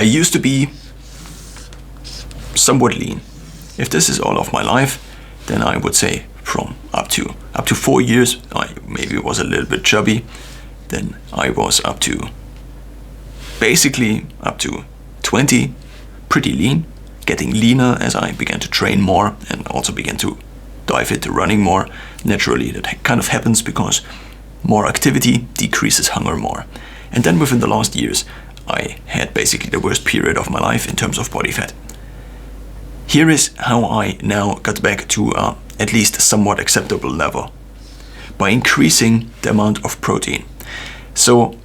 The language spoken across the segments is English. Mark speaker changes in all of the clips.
Speaker 1: I used to be somewhat lean. If this is all of my life, then I would say from up to 4 years, I maybe was a little bit chubby. Then I was up to basically up to 20, pretty lean, getting leaner as I began to train more and also began to dive into running more. Naturally, that kind of happens because more activity decreases hunger more. And then within the last years, I had basically the worst period of my life in terms of body fat. Here is how I now got back to at least somewhat acceptable level by increasing the amount of protein. So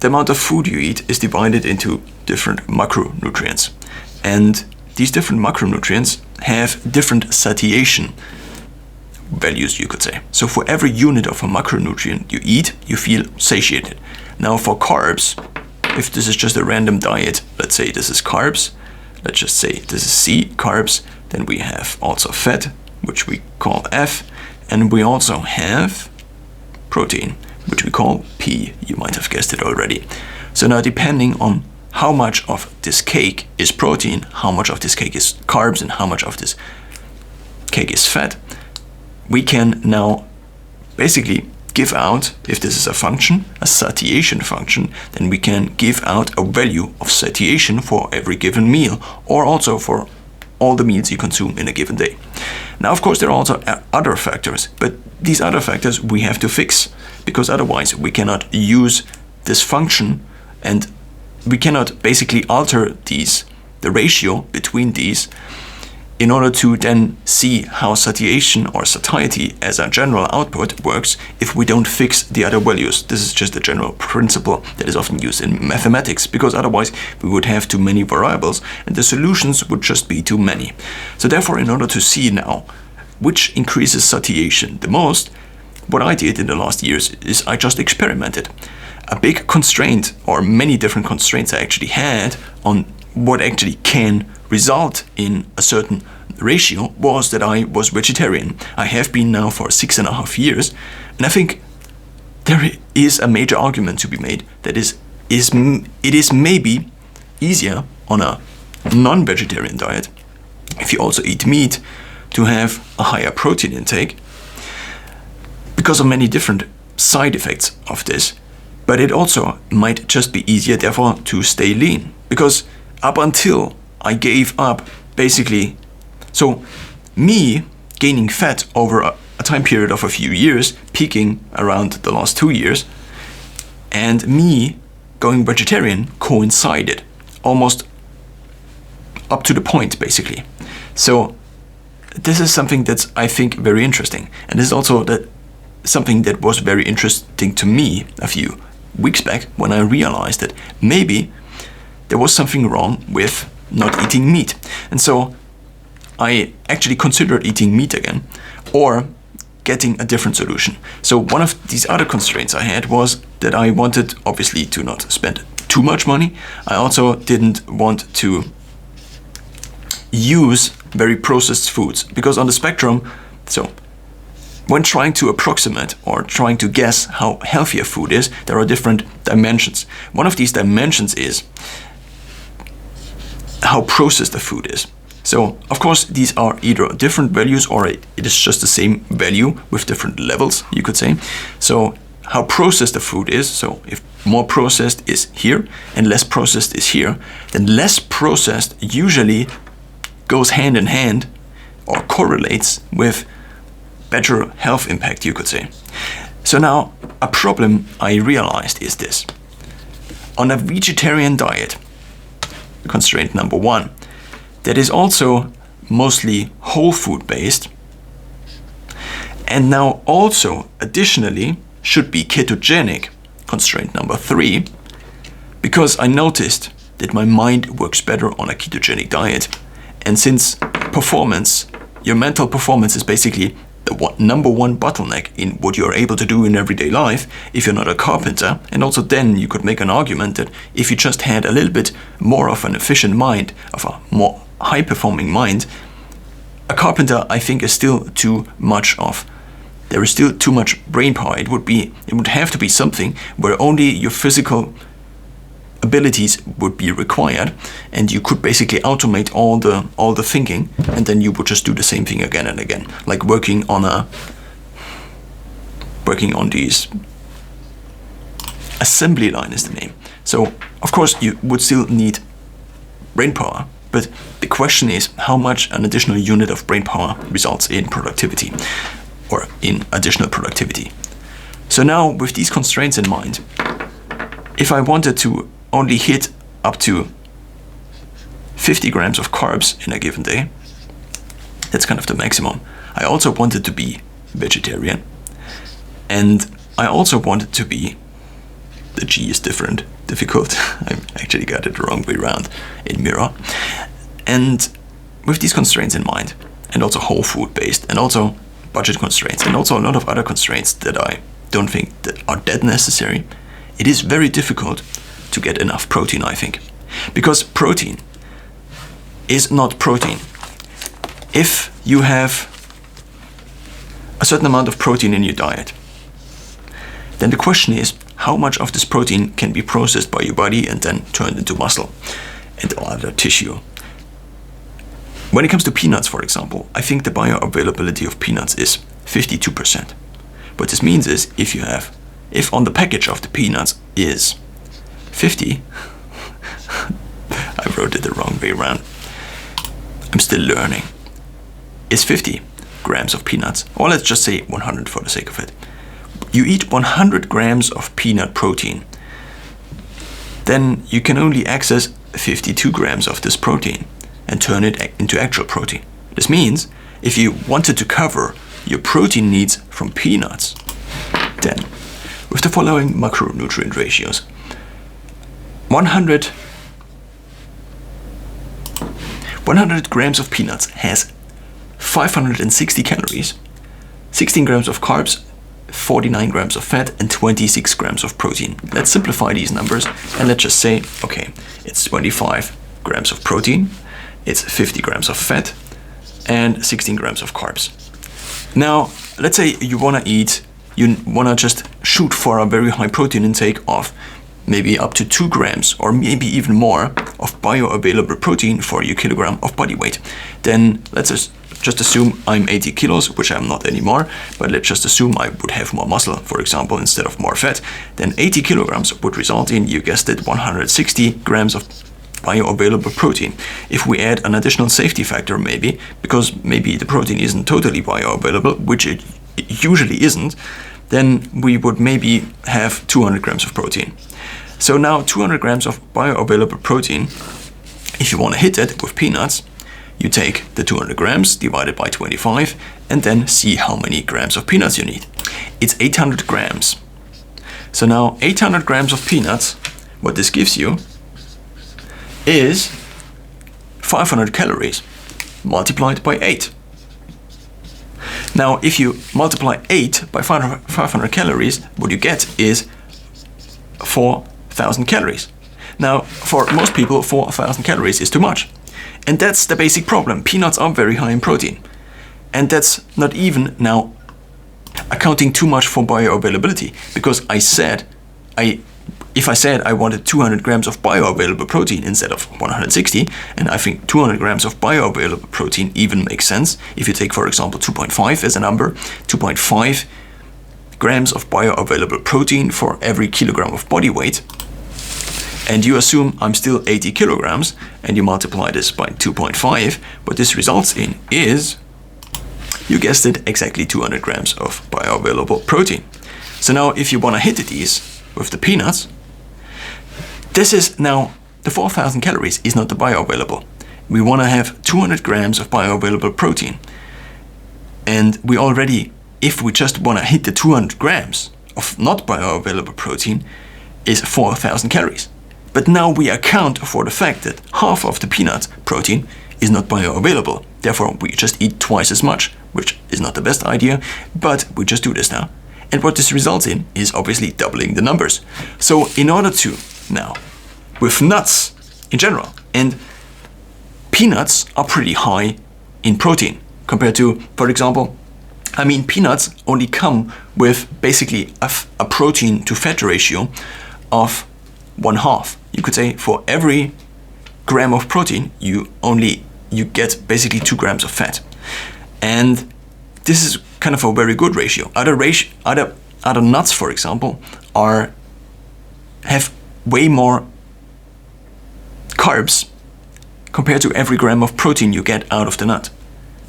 Speaker 1: the amount of food you eat is divided into different macronutrients, and these different macronutrients have different satiation values, you could say. So for every unit of a macronutrient you eat, you feel satiated. Now for carbs, if this is just a random diet, let's say this is carbs, let's just say this is C, carbs, then we have also fat, which we call F, and we also have protein, which we call P. You might have guessed it already. So now depending on how much of this cake is protein, how much of this cake is carbs, and how much of this cake is fat, we can now basically give out, if this is a function, a satiation function, then we can give out a value of satiation for every given meal, or also for all the meals you consume in a given day. Now, of course, there are also other factors, but these other factors we have to fix, because otherwise we cannot use this function and we cannot basically alter the ratio between these in order to then see how satiation or satiety as a general output works if we don't fix the other values. This is just a general principle that is often used in mathematics, because otherwise we would have too many variables and the solutions would just be too many. So therefore, in order to see now which increases satiation the most, what I did in the last years is I just experimented. A big constraint, or many different constraints I actually had on what actually can result in a certain ratio, was that I was vegetarian. I have been now for 6.5 years, and I think there is a major argument to be made that it is maybe easier on a non-vegetarian diet, if you also eat meat, to have a higher protein intake because of many different side effects of this. But it also might just be easier, therefore, to stay lean, because up until I gave up, basically, so me gaining fat over a time period of a few years, peaking around the last 2 years, and me going vegetarian coincided almost up to the point, basically. So this is something that's, I think, very interesting, and this is also something that was very interesting to me a few weeks back when I realized that maybe there was something wrong with not eating meat. And so I actually considered eating meat again, or getting a different solution. So one of these other constraints I had was that I wanted, obviously, to not spend too much money. I also didn't want to use very processed foods, because on the spectrum, so when trying to approximate or trying to guess how healthy a food is, there are different dimensions. One of these dimensions is how processed the food is. So, of course, these are either different values or it is just the same value with different levels, you could say. So, how processed the food is, so if more processed is here and less processed is here, then less processed usually goes hand in hand or correlates with better health impact, you could say. So now, a problem I realized is this. On a vegetarian diet, constraint number 1, that is also mostly whole food based, and now also additionally should be ketogenic, constraint number 3, because I noticed that my mind works better on a ketogenic diet. And since performance, your mental performance is basically the number one bottleneck in what you're able to do in everyday life if you're not a carpenter. And also then you could make an argument that if you just had a little bit more of an efficient mind, of a more high-performing mind, a carpenter, I think, is still too much of, there is still too much brain power. It would have to be something where only your physical abilities would be required, and you could basically automate all the thinking, and then you would just do the same thing again and again, like working on these assembly line is the name. So of course you would still need brain power, but the question is how much an additional unit of brain power results in productivity or in additional productivity. So now with these constraints in mind, if I wanted to only hit up to 50 grams of carbs in a given day, that's kind of the maximum. I also wanted to be vegetarian, and I also wanted to be, the G is difficult, I actually got it the wrong way around in mirror. And with these constraints in mind, and also whole food based, and also budget constraints, and also a lot of other constraints that I don't think that are that necessary, it is very difficult to get enough protein, I think. Because protein is not protein. If you have a certain amount of protein in your diet, then the question is how much of this protein can be processed by your body and then turned into muscle and other tissue. When it comes to peanuts, for example, I think the bioavailability of peanuts is 52%. What this means is if on the package of the peanuts is 50, I wrote it the wrong way around, I'm still learning, is 50 grams of peanuts, or let's just say 100 for the sake of it. You eat 100 grams of peanut protein, then you can only access 52 grams of this protein and turn it into actual protein. This means if you wanted to cover your protein needs from peanuts, then with the following macronutrient ratios, 100 grams of peanuts has 560 calories, 16 grams of carbs, 49 grams of fat, and 26 grams of protein. Let's simplify these numbers and let's just say, okay, it's 25 grams of protein, it's 50 grams of fat, and 16 grams of carbs. Now, let's say you wanna just shoot for a very high protein intake of maybe up to 2 grams or maybe even more of bioavailable protein for your kilogram of body weight. Then let's just assume I'm 80 kilos, which I'm not anymore, but let's just assume I would have more muscle, for example, instead of more fat. Then 80 kilograms would result in, you guessed it, 160 grams of bioavailable protein. If we add an additional safety factor maybe, because maybe the protein isn't totally bioavailable, which it usually isn't, then we would maybe have 200 grams of protein. So now 200 grams of bioavailable protein, if you want to hit it with peanuts, you take the 200 grams divided by 25 and then see how many grams of peanuts you need. It's 800 grams. So now 800 grams of peanuts, what this gives you is 500 calories multiplied by 8. Now, if you multiply 8 by 500 calories, what you get is 4,000 calories. Now, for most people, 4,000 calories is too much. And that's the basic problem. Peanuts are very high in protein. And that's not even now accounting too much for bioavailability, because if I said I wanted 200 grams of bioavailable protein instead of 160, and I think 200 grams of bioavailable protein even makes sense. If you take, for example, 2.5 as a number, 2.5 grams of bioavailable protein for every kilogram of body weight, and you assume I'm still 80 kilograms, and you multiply this by 2.5, what this results in is, you guessed it, exactly 200 grams of bioavailable protein. So now if you want to hit these with the peanuts, this is now, the 4,000 calories is not the bioavailable. We want to have 200 grams of bioavailable protein. And we already, if we just want to hit the 200 grams of not bioavailable protein, is 4,000 calories. But now we account for the fact that half of the peanut protein is not bioavailable. Therefore, we just eat twice as much, which is not the best idea, but we just do this now. And what this results in is obviously doubling the numbers. So in order to now, with nuts in general, and peanuts are pretty high in protein compared to, for example, peanuts only come with basically a protein to fat ratio of 1/2. You could say for every gram of protein, you get basically 2 grams of fat. And this is kind of a very good ratio. Other nuts, for example, have way more carbs compared to every gram of protein you get out of the nut.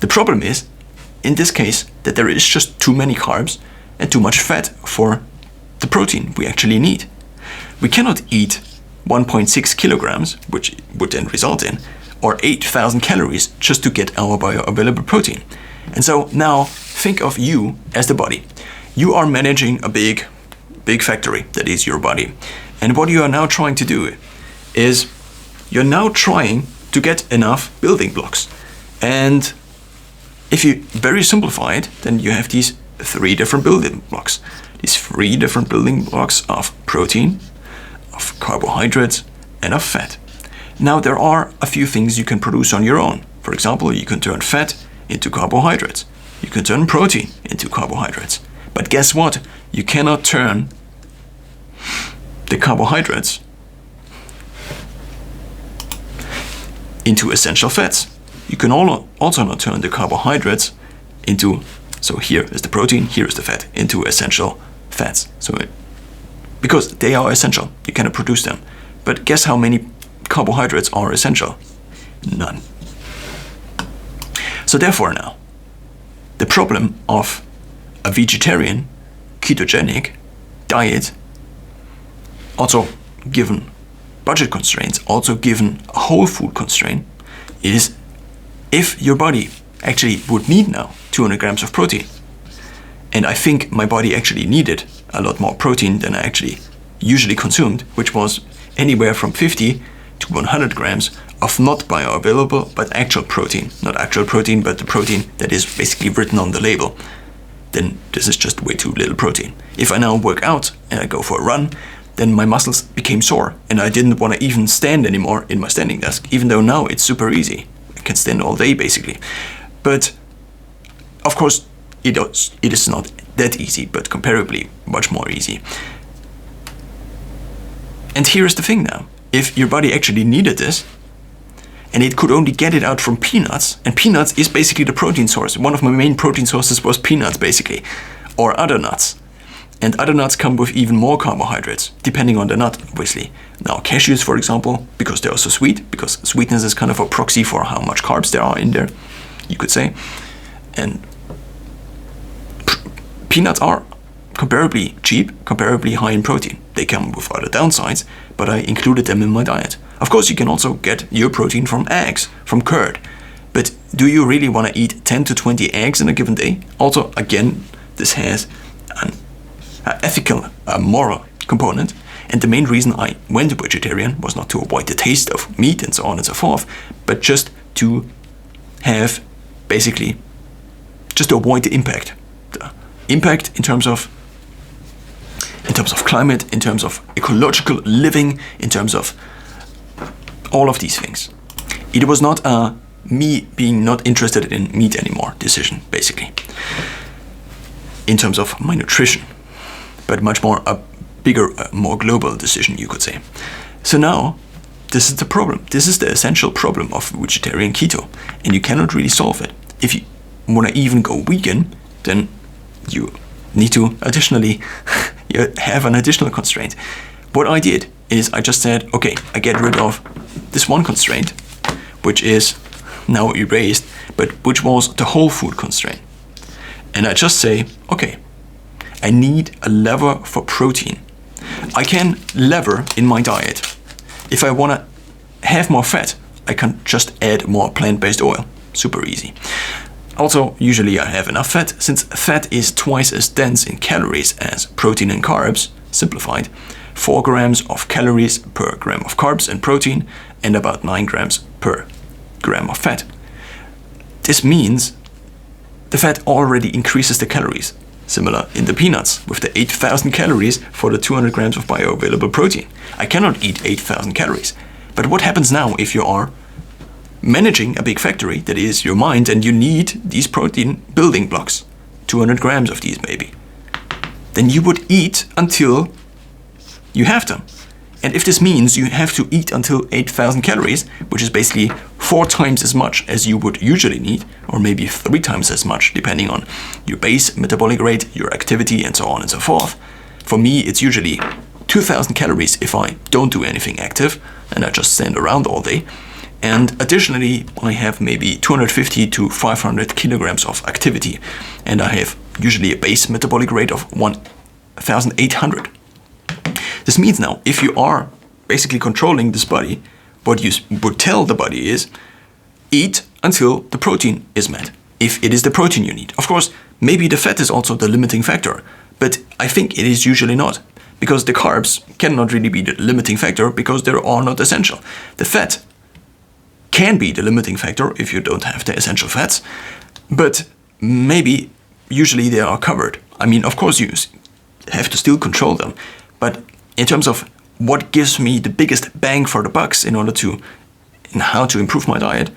Speaker 1: The problem is, in this case, that there is just too many carbs and too much fat for the protein we actually need. We cannot eat 1.6 kilograms, which would then result in, or 8,000 calories just to get our bioavailable protein. And so now think of you as the body. You are managing a big factory that is your body. And what you are now trying to do is you're now trying to get enough building blocks. And if you very simplify it, then you have these 3 different building blocks. These 3 different building blocks of protein, of carbohydrates, and of fat. Now there are a few things you can produce on your own. For example, you can turn fat into carbohydrates. You can turn protein into carbohydrates. But guess what? You cannot turn the carbohydrates into essential fats. You can also not turn the carbohydrates into, so here is the protein, here is the fat, into essential fats. Because they are essential, you cannot produce them. But guess how many carbohydrates are essential? None. So therefore now, the problem of a vegetarian, ketogenic diet, also given budget constraints, also given a whole food constraint, is if your body actually would need now 200 grams of protein, and I think my body actually needed a lot more protein than I actually usually consumed, which was anywhere from 50 to 100 grams of not bioavailable but actual protein. Not actual protein, but the protein that is basically written on the label. Then this is just way too little protein. If I now work out and I go for a run, then my muscles became sore and I didn't want to even stand anymore in my standing desk, even though now it's super easy. I can stand all day basically. But of course it is not that easy, but comparably much more easy. And here's the thing now. If your body actually needed this, and it could only get it out from peanuts, and peanuts is basically the protein source. One of my main protein sources was peanuts basically, or other nuts. And other nuts come with even more carbohydrates, depending on the nut, obviously. Now cashews, for example, because they are so sweet, because sweetness is kind of a proxy for how much carbs there are in there, you could say. And peanuts are comparably cheap, comparably high in protein. They come with other downsides, but I included them in my diet. Of course, you can also get your protein from eggs, from curd. But do you really want to eat 10 to 20 eggs in a given day? Also, again, this has an ethical, moral component. And the main reason I went vegetarian was not to avoid the taste of meat and so on and so forth, but just to have, basically, just to avoid the impact. The impact in terms of climate, in terms of ecological living, in terms of all of these things. It was not a me being not interested in meat anymore decision, basically, in terms of my nutrition, but much more a bigger, more global decision, you could say. So now, this is the problem. This is the essential problem of vegetarian keto, and you cannot really solve it. If you want to even go vegan, then you need to additionally you have an additional constraint. What I did is I just said, okay, I get rid of this one constraint, which is now erased, but which was the whole food constraint. And I just say, okay, I need a lever for protein. I can lever in my diet. If I want to have more fat, I can just add more plant-based oil. Super easy. Also, usually I have enough fat, since fat is twice as dense in calories as protein and carbs, simplified. 4 grams of calories per gram of carbs and protein, and about 9 grams per gram of fat. This means the fat already increases the calories, similar in the peanuts, with the 8,000 calories for the 200 grams of bioavailable protein. I cannot eat 8,000 calories. But what happens now if you are managing a big factory that is your mind and you need these protein building blocks, 200 grams of these maybe? Then you would eat until you have them. And if this means you have to eat until 8,000 calories, which is basically 4 times as much as you would usually need, or maybe 3 times as much, depending on your base metabolic rate, your activity, and so on and so forth. For me, it's usually 2,000 calories if I don't do anything active and I just stand around all day. And additionally, I have maybe 250 to 500 kilograms of activity, and I have usually a base metabolic rate of 1,800. This means now, if you are basically controlling this body, what you would tell the body is, eat until the protein is met, if it is the protein you need. Of course, maybe the fat is also the limiting factor, but I think it is usually not, because the carbs cannot really be the limiting factor because they are not essential. The fat can be the limiting factor if you don't have the essential fats, but maybe usually they are covered. I mean, of course you have to still control them, but in terms of what gives me the biggest bang for the bucks in how to improve my diet,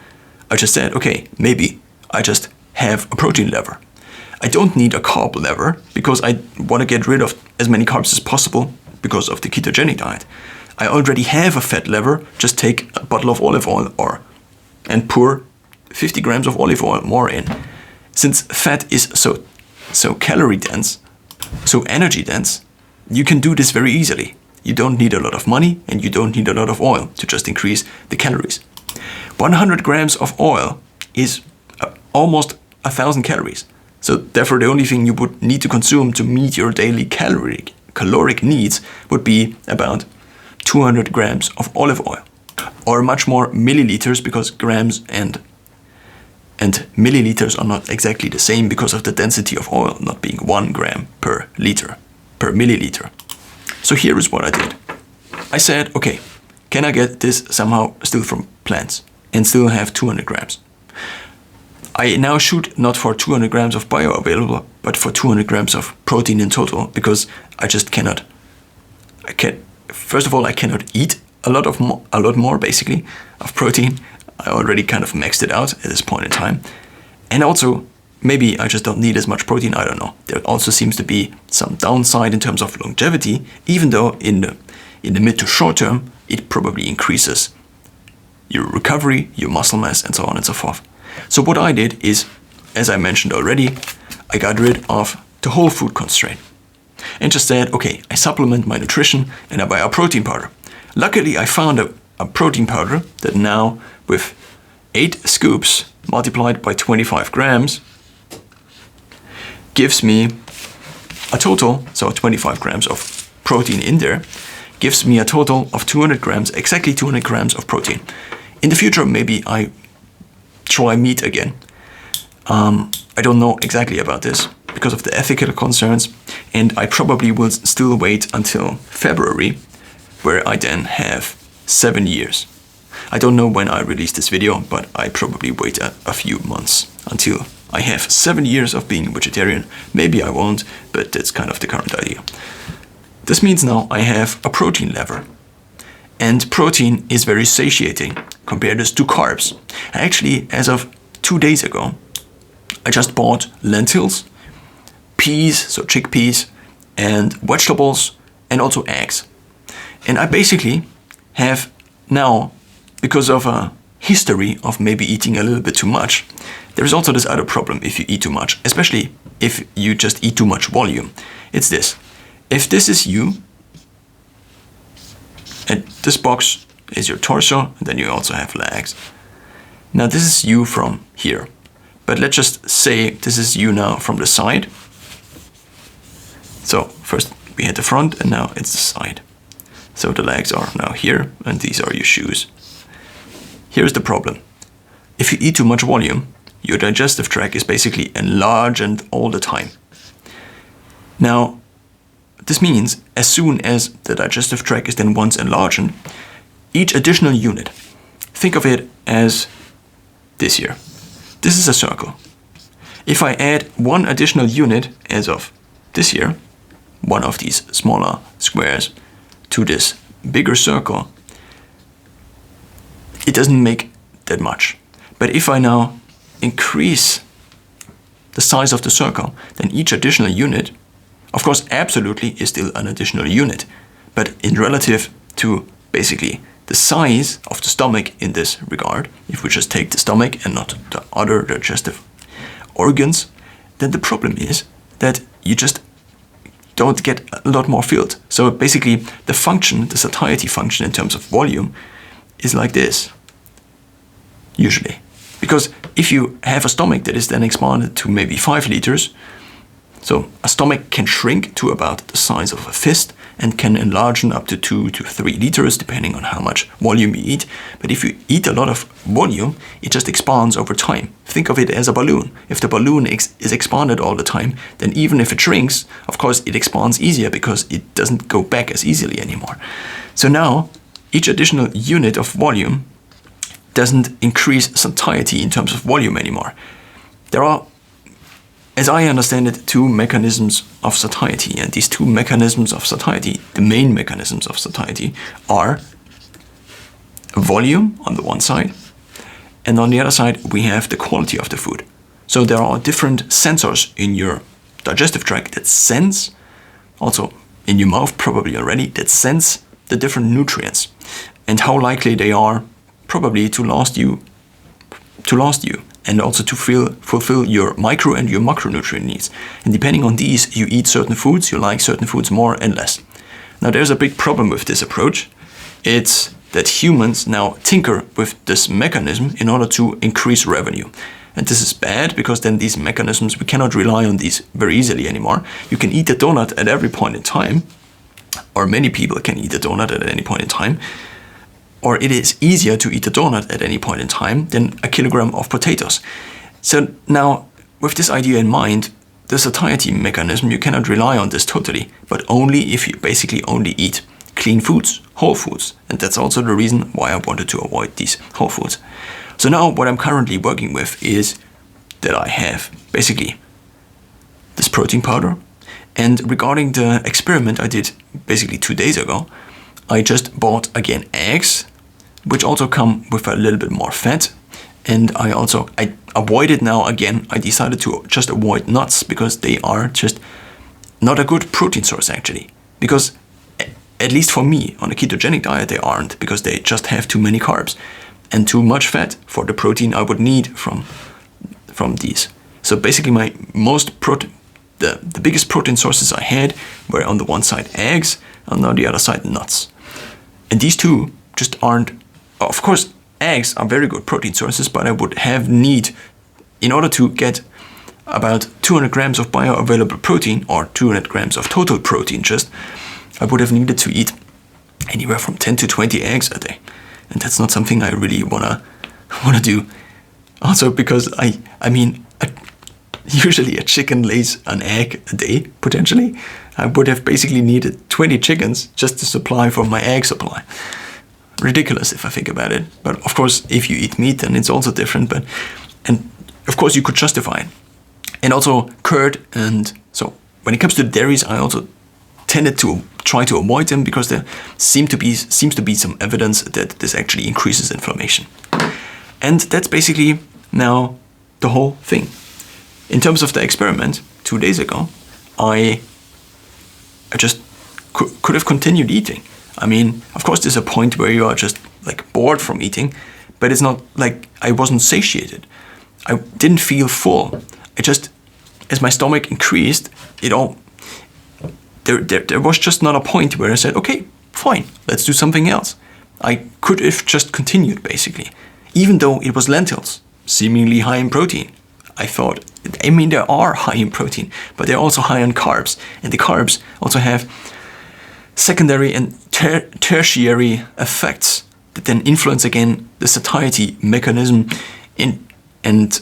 Speaker 1: I just said, okay, maybe I just have a protein lever. I don't need a carb lever because I want to get rid of as many carbs as possible because of the ketogenic diet. I already have a fat lever. Just take a bottle of olive oil and pour 50 grams of olive oil more in. Since fat is so calorie dense, so energy dense, you can do this very easily. You don't need a lot of money and you don't need a lot of oil to just increase the calories. 100 grams of oil is almost 1,000 calories. So therefore the only thing you would need to consume to meet your daily caloric needs would be about 200 grams of olive oil, or much more milliliters, because grams and milliliters are not exactly the same because of the density of oil not being 1 gram per milliliter. So here is what I did. I said, okay, can I get this somehow still from plants and still have 200 grams? I now shoot not for 200 grams of bioavailable, but for 200 grams of protein in total, because I just cannot. First of all, I cannot eat a lot more basically of protein. I already kind of maxed it out at this point in time, and also maybe I just don't need as much protein. I don't know. There also seems to be some downside in terms of longevity, even though in the mid to short term it probably increases your recovery, your muscle mass, and so on and so forth. So what I did is, as I mentioned already, I got rid of the whole food constraint and just said, okay, I supplement my nutrition and I buy a protein powder. Luckily, I found a protein powder that now, with 8 scoops multiplied by 25 grams, gives me a total, so 25 grams of protein in there, gives me a total of 200 grams, exactly 200 grams of protein. In the future, maybe I try meat again. I don't know exactly about this because of the ethical concerns, and I probably will still wait until February, where I then have 7 years. I don't know when I release this video, but I probably wait a few months until I have 7 years of being vegetarian. Maybe I won't, but that's kind of the current idea. This means now I have a protein lever. And protein is very satiating compared to carbs. Actually, as of 2 days ago, I just bought lentils, peas, so chickpeas, and vegetables, and also eggs. And I basically have now, because of a history of maybe eating a little bit too much, there's also this other problem if you eat too much, especially if you just eat too much volume. It's this. If this is you, and this box is your torso, and then you also have legs. Now this is you from here. But let's just say this is you now from the side. So first we had the front and now it's the side. So the legs are now here and these are your shoes. Here's the problem. If you eat too much volume, your digestive tract is basically enlarged all the time. Now, this means as soon as the digestive tract is then once enlarged, each additional unit, think of it as this here. This is a circle. If I add one additional unit as of this here, one of these smaller squares, to this bigger circle, it doesn't make that much. But if I now increase the size of the circle, then each additional unit, of course absolutely, is still an additional unit, but in relative to basically the size of the stomach in this regard, if we just take the stomach and not the other digestive organs, then the problem is that you just don't get a lot more filled. So basically the function, the satiety function in terms of volume is like this, usually. Because if you have a stomach that is then expanded to maybe 5 liters, so a stomach can shrink to about the size of a fist and can enlarge up to 2 to 3 liters, depending on how much volume you eat. But if you eat a lot of volume, it just expands over time. Think of it as a balloon. If the balloon is expanded all the time, then even if it shrinks, of course, it expands easier because it doesn't go back as easily anymore. So now, each additional unit of volume doesn't increase satiety in terms of volume anymore. There are, as I understand it, 2 mechanisms of satiety, and these 2 mechanisms of satiety, the main mechanisms of satiety, are volume on the one side, and on the other side we have the quality of the food. So there are different sensors in your digestive tract that sense, also in your mouth probably already, that sense the different nutrients and how likely they are probably to last you, and also to fulfill your micro and your macronutrient needs. And depending on these, you eat certain foods, you like certain foods more and less. Now there's a big problem with this approach. It's that humans now tinker with this mechanism in order to increase revenue. And this is bad because then these mechanisms, we cannot rely on these very easily anymore. You can eat a donut at every point in time, or many people can eat a donut at any point in time, or it is easier to eat a donut at any point in time than a kilogram of potatoes. So now, with this idea in mind, the satiety mechanism, you cannot rely on this totally, but only if you basically only eat clean foods, whole foods. And that's also the reason why I wanted to avoid these whole foods. So now what I'm currently working with is that I have basically this protein powder. And regarding the experiment I did basically 2 days ago, I just bought again eggs, which also come with a little bit more fat. And I avoided now again, I decided to just avoid nuts because they are just not a good protein source actually. Because at least for me, on a ketogenic diet, they aren't, because they just have too many carbs and too much fat for the protein I would need from these. So basically the biggest protein sources I had were on the one side eggs, and on the other side nuts. And these two just aren't, of course, eggs are very good protein sources, but I would have need, in order to get about 200 grams of bioavailable protein, or 200 grams of total protein just, I would have needed to eat anywhere from 10 to 20 eggs a day. And that's not something I really wanna do. Also because I mean, usually a chicken lays an egg a day, potentially. I would have basically needed 20 chickens just to supply for my egg supply. Ridiculous if I think about it. But of course, if you eat meat, then it's also different. And of course you could justify it. And also curd, and so when it comes to dairies, I also tended to try to avoid them because there seems to be some evidence that this actually increases inflammation. And that's basically now the whole thing. In terms of the experiment, 2 days ago, I just could have continued eating. I mean, of course, there's a point where you are just like bored from eating, but it's not like I wasn't satiated. I didn't feel full. I just, as my stomach increased, there was just not a point where I said, okay, fine, let's do something else. I could have just continued, basically. Even though it was lentils, seemingly high in protein. I thought, I mean, they are high in protein, but they're also high in carbs. And the carbs also have secondary and tertiary effects that then influence again the satiety mechanism and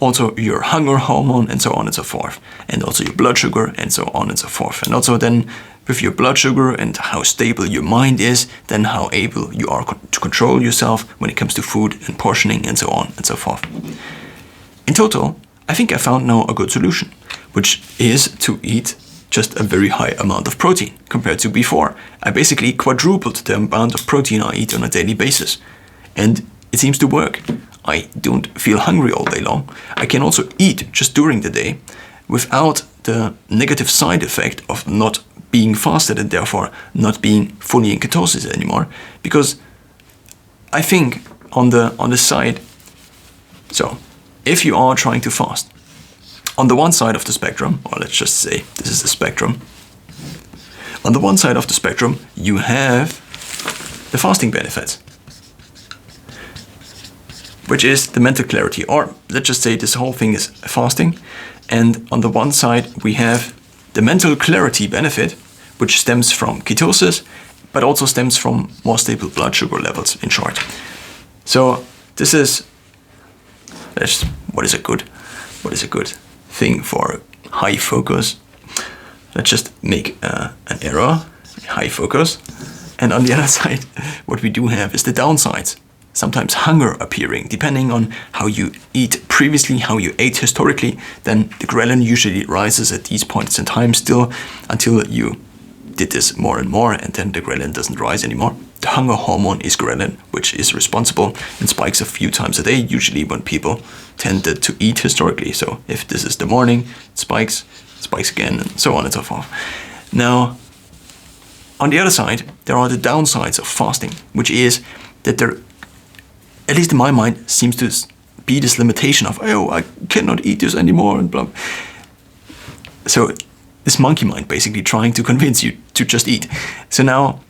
Speaker 1: also your hunger hormone and so on and so forth. And also your blood sugar and so on and so forth. And also then with your blood sugar and how stable your mind is, then how able you are to control yourself when it comes to food and portioning and so on and so forth. In total, I think I found now a good solution, which is to eat just a very high amount of protein compared to before. I basically quadrupled the amount of protein I eat on a daily basis. And it seems to work. I don't feel hungry all day long. I can also eat just during the day without the negative side effect of not being fasted and therefore not being fully in ketosis anymore. Because I think on the side, so if you are trying to fast, on the one side of the spectrum, or let's just say this is the spectrum, on the one side of the spectrum, you have the fasting benefits, which is the mental clarity, or let's just say this whole thing is fasting. And on the one side, we have the mental clarity benefit, which stems from ketosis, but also stems from more stable blood sugar levels, in short. So this is, what is a good thing for high focus? Let's just make an error, high focus. And on the other side, what we do have is the downsides. Sometimes hunger appearing, depending on how you eat previously, how you ate historically, then the ghrelin usually rises at these points in time still until you did this more and more, and then the ghrelin doesn't rise anymore. The hunger hormone is ghrelin, which is responsible and spikes a few times a day, usually when people tended to eat historically. So if this is the morning, it spikes again, and so on and so forth. Now, on the other side, there are the downsides of fasting, which is that there, at least in my mind, seems to be this limitation of, oh, I cannot eat this anymore, and blah. So this monkey mind basically trying to convince you to just eat. So now,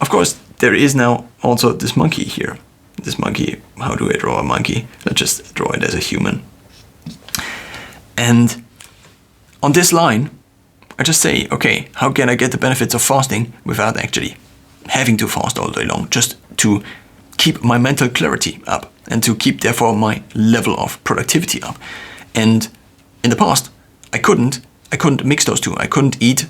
Speaker 1: of course, there is now also this monkey here. This monkey, how do I draw a monkey? Let's just draw it as a human. And on this line, I just say, okay, how can I get the benefits of fasting without actually having to fast all day long, just to keep my mental clarity up and to keep therefore my level of productivity up. And in the past, I couldn't mix those two. I couldn't eat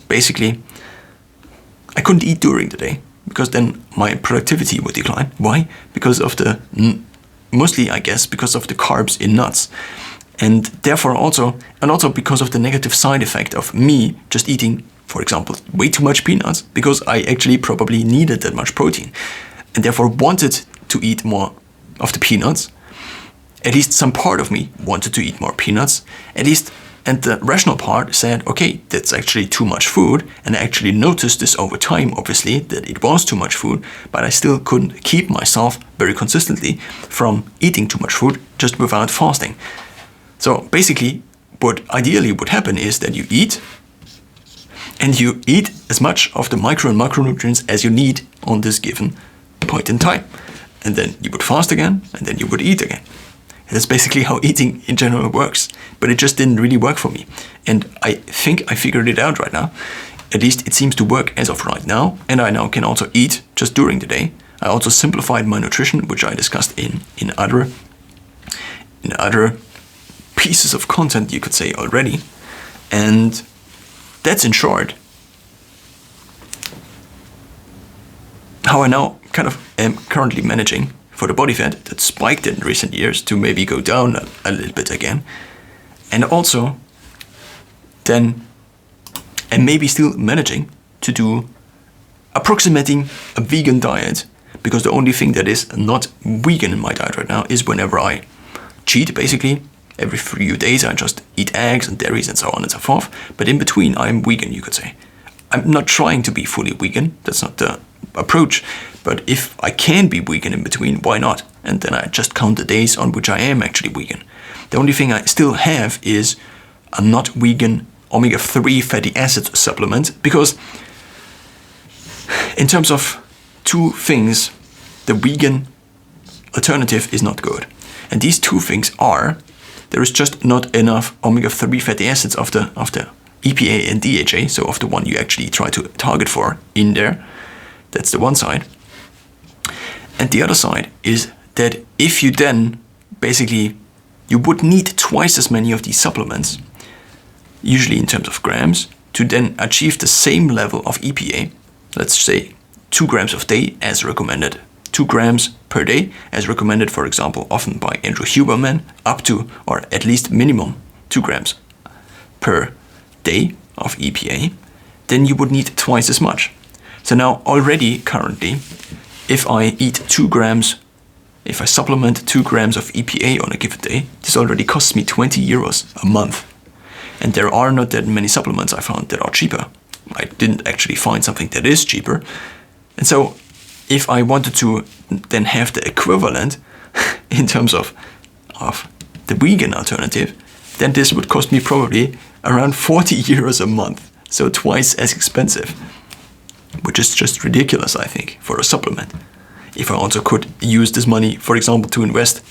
Speaker 1: during the day, because then my productivity would decline. Why? Because of mostly I guess because of the carbs in nuts. And therefore also because of the negative side effect of me just eating, for example, way too much peanuts, because I actually probably needed that much protein and therefore wanted to eat more of the peanuts. At least some part of me wanted to eat more peanuts, at least, and the rational part said, okay, that's actually too much food, and I actually noticed this over time, obviously, that it was too much food, but I still couldn't keep myself very consistently from eating too much food just without fasting. So basically, what ideally would happen is that you eat, and you eat as much of the micro and macronutrients as you need on this given point in time. And then you would fast again, and then you would eat again. And that's basically how eating in general works. But it just didn't really work for me. And I think I figured it out right now. At least it seems to work as of right now. And I now can also eat just during the day. I also simplified my nutrition, which I discussed in other pieces of content, you could say, already. And that's in short how I now kind of am currently managing for the body fat that spiked in recent years to maybe go down a little bit again. And also then I'm maybe still managing to do approximating a vegan diet, because the only thing that is not vegan in my diet right now is whenever I cheat, basically. Every few days I just eat eggs and dairies and so on and so forth. But in between I'm vegan, you could say. I'm not trying to be fully vegan. That's not the approach. But if I can be vegan in between, why not? And then I just count the days on which I am actually vegan. The only thing I still have is a not vegan omega-3 fatty acid supplement, because in terms of two things, the vegan alternative is not good. And these two things are, there is just not enough omega-3 fatty acids of the EPA and DHA, so of the one you actually try to target for in there. That's the one side. And the other side is that if you then basically, you would need twice as many of these supplements, usually in terms of grams, to then achieve the same level of EPA. Let's say 2 grams a day as recommended. 2 grams per day as recommended, for example, often by Andrew Huberman, up to, or at least minimum, 2 grams per day of EPA, then you would need twice as much. So now already currently, if I eat 2 grams, if I supplement 2 grams of EPA on a given day, this already costs me 20 euros a month. And there are not that many supplements I found that are cheaper. I didn't actually find something that is cheaper. And so if I wanted to then have the equivalent in terms of the vegan alternative, then this would cost me probably around 40 euros a month. So twice as expensive, which is just ridiculous, I think, for a supplement. If I also could use this money, for example, to invest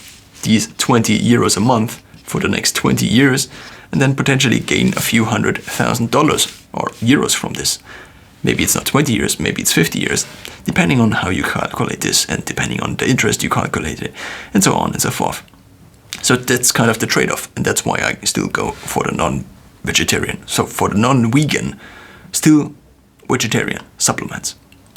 Speaker 1: these 20 euros a month for the next 20 years, and then potentially gain a few $100,000 or euros from this. Maybe it's not 20 years, maybe it's 50 years, depending on how you calculate this and depending on the interest you calculate it, and so on and so forth. So that's kind of the trade-off, and that's why I still go for the non-vegetarian. So for the non-vegan, still vegetarian supplements.